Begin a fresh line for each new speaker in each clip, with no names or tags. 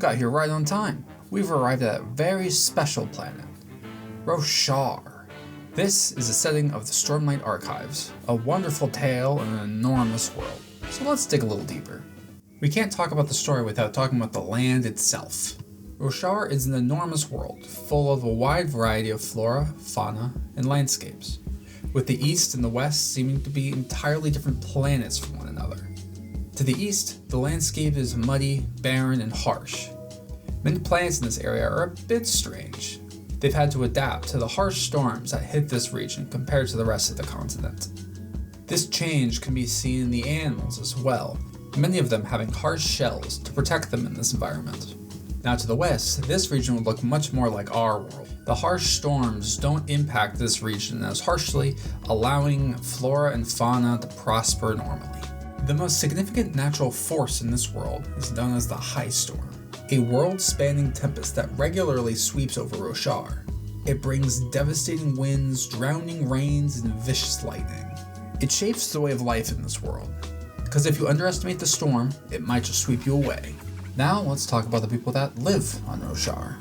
got here right on time. We've arrived at a very special planet, Roshar. This is the setting of the Stormlight Archives, a wonderful tale in an enormous world. So let's dig a little deeper. We can't talk about the story without talking about the land itself. Roshar is an enormous world, full of a wide variety of flora, fauna, and landscapes, with the east and the west seeming to be entirely different planets from one another. To the east, the landscape is muddy, barren, and harsh. Many planets in this area are a bit strange. They've had to adapt to the harsh storms that hit this region compared to the rest of the continent. This change can be seen in the animals as well, many of them having harsh shells to protect them in this environment. Now to the west, this region would look much more like our world. The harsh storms don't impact this region as harshly, allowing flora and fauna to prosper normally. The most significant natural force in this world is known as the High Storm, a world-spanning tempest that regularly sweeps over Roshar. It brings devastating winds, drowning rains, and vicious lightning. It shapes the way of life in this world, because if you underestimate the storm, it might just sweep you away. Now let's talk about the people that live on Roshar.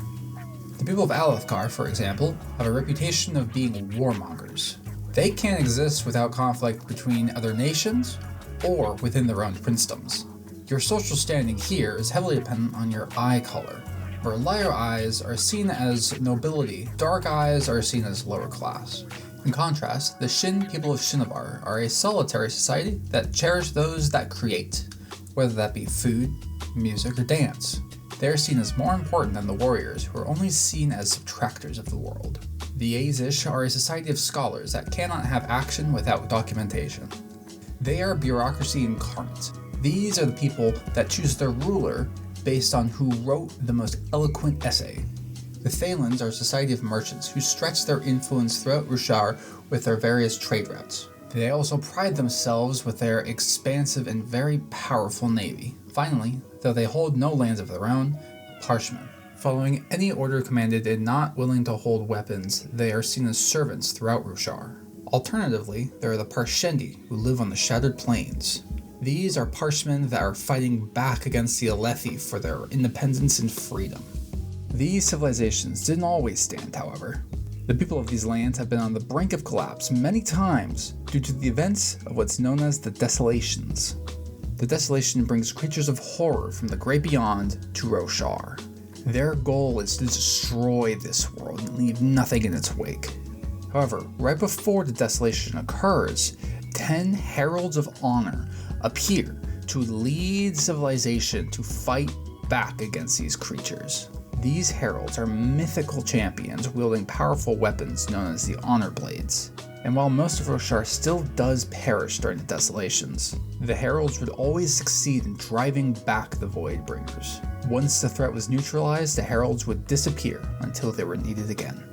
The people of Alethkar, for example, have a reputation of being warmongers. They can't exist without conflict between other nations or within their own princedoms. Your social standing here is heavily dependent on your eye color, where lighter eyes are seen as nobility, dark eyes are seen as lower class. In contrast, the Shin people of Shinovar are a solitary society that cherish those that create, whether that be food, music, or dance. They are seen as more important than the warriors, who are only seen as subtractors of the world. The Azish are a society of scholars that cannot have action without documentation. They are bureaucracy incarnate. These are the people that choose their ruler based on who wrote the most eloquent essay. The Thalens are a society of merchants who stretch their influence throughout Roshar with their various trade routes. They also pride themselves with their expansive and very powerful navy. Finally, though they hold no lands of their own, Parshmen. Following any order commanded and not willing to hold weapons, they are seen as servants throughout Roshar. Alternatively, there are the Parshendi, who live on the Shattered Plains. These are Parshmen that are fighting back against the Alethi for their independence and freedom. These civilizations didn't always stand, however. The people of these lands have been on the brink of collapse many times due to the events of what's known as the Desolations. The Desolation brings creatures of horror from the great beyond to Roshar. Their goal is to destroy this world and leave nothing in its wake. However, right before the Desolation occurs, 10 Heralds of Honor appear to lead civilization to fight back against these creatures. These heralds are mythical champions wielding powerful weapons known as the Honor Blades. And while most of Roshar still does perish during the Desolations, the heralds would always succeed in driving back the Voidbringers. Once the threat was neutralized, the heralds would disappear until they were needed again.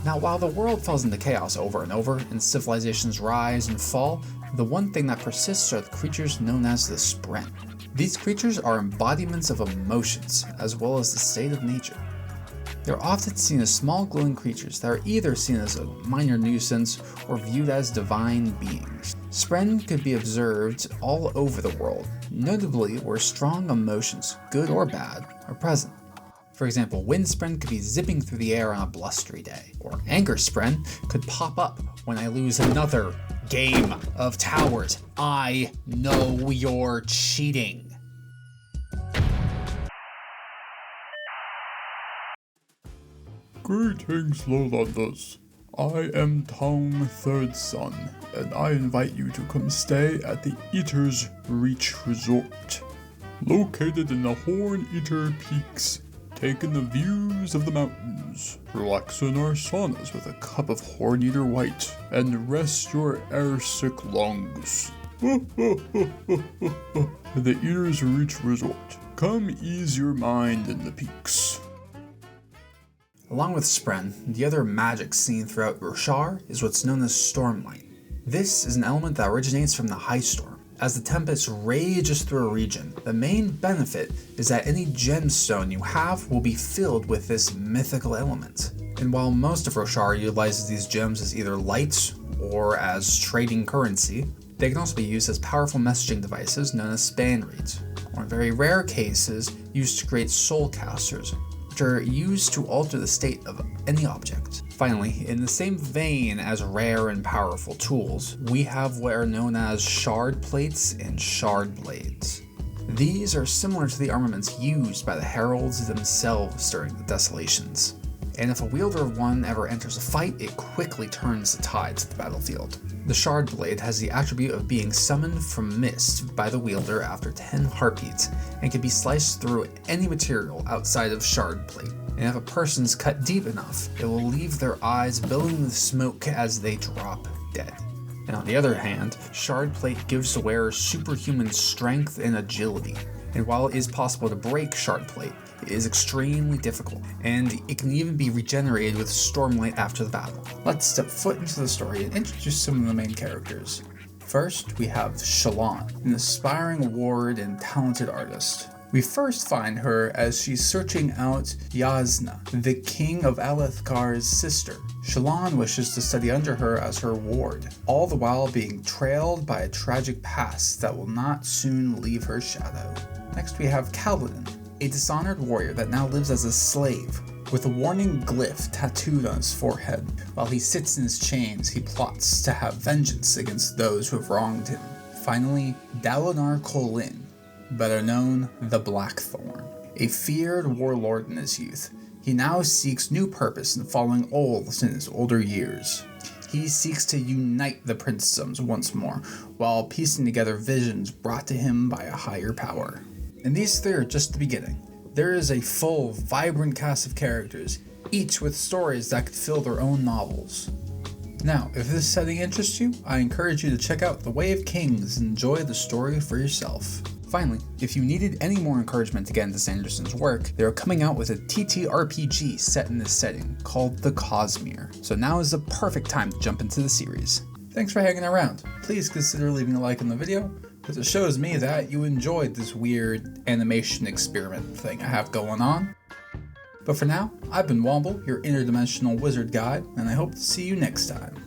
Now, while the world falls into chaos over and over, and civilizations rise and fall, the one thing that persists are the creatures known as the Spren. These creatures are embodiments of emotions, as well as the state of nature. They're often seen as small glowing creatures that are either seen as a minor nuisance or viewed as divine beings. Spren could be observed all over the world, notably where strong emotions, good or bad, are present. For example, Wind Spren could be zipping through the air on a blustery day, or Anger Spren could pop up when I lose another game of towers. I know you're cheating.
Greetings, Lowlanders. I am Tong Third Son, and I invite you to come stay at the Eater's Reach Resort. Located in the Horn Eater Peaks, take in the views of the mountains, relax in our saunas with a cup of Horn Eater White, and rest your airsick lungs. The Eater's Reach Resort. Come ease your mind in the peaks.
Along with Spren, the other magic seen throughout Roshar is what's known as Stormlight. This is an element that originates from the High Storm. As the tempest rages through a region, the main benefit is that any gemstone you have will be filled with this mythical element. And while most of Roshar utilizes these gems as either light or as trading currency, they can also be used as powerful messaging devices known as span reeds. or in very rare cases, used to create soul casters, which are used to alter the state of any object. Finally, in the same vein as rare and powerful tools, we have what are known as shard plates and shard blades. These are similar to the armaments used by the heralds themselves during the Desolations, and if a wielder of one ever enters a fight, it quickly turns the tides of the battlefield. The shard blade has the attribute of being summoned from mist by the wielder after 10 heartbeats, and can be sliced through any material outside of shard plate. And if a person's cut deep enough, it will leave their eyes billowing with smoke as they drop dead. And on the other hand, shard plate gives the wearer superhuman strength and agility. And while it is possible to break shard plate, it is extremely difficult, and it can even be regenerated with Stormlight after the battle. Let's step foot into the story and introduce some of the main characters. First, we have Shallan, an aspiring ward and talented artist. We first find her as she's searching out Yasna, the king of Alethkar's sister. Shallan wishes to study under her as her ward, all the while being trailed by a tragic past that will not soon leave her shadow. Next we have Kaladin, a dishonored warrior that now lives as a slave, with a warning glyph tattooed on his forehead. While he sits in his chains, he plots to have vengeance against those who have wronged him. Finally, Dalinar Kholin, better known the Blackthorn, a feared warlord in his youth. He now seeks new purpose in following oaths in his older years. He seeks to unite the princedoms once more, while piecing together visions brought to him by a higher power. And these three are just the beginning. There is a full, vibrant cast of characters, each with stories that could fill their own novels. Now, if this setting interests you, I encourage you to check out The Way of Kings and enjoy the story for yourself. Finally, if you needed any more encouragement to get into Sanderson's work, they are coming out with a TTRPG set in this setting called The Cosmere, so now is the perfect time to jump into the series. Thanks for hanging around. Please consider leaving a like on the video, because it shows me that you enjoyed this weird animation experiment thing I have going on. But for now, I've been Womble, your interdimensional wizard guide, and I hope to see you next time.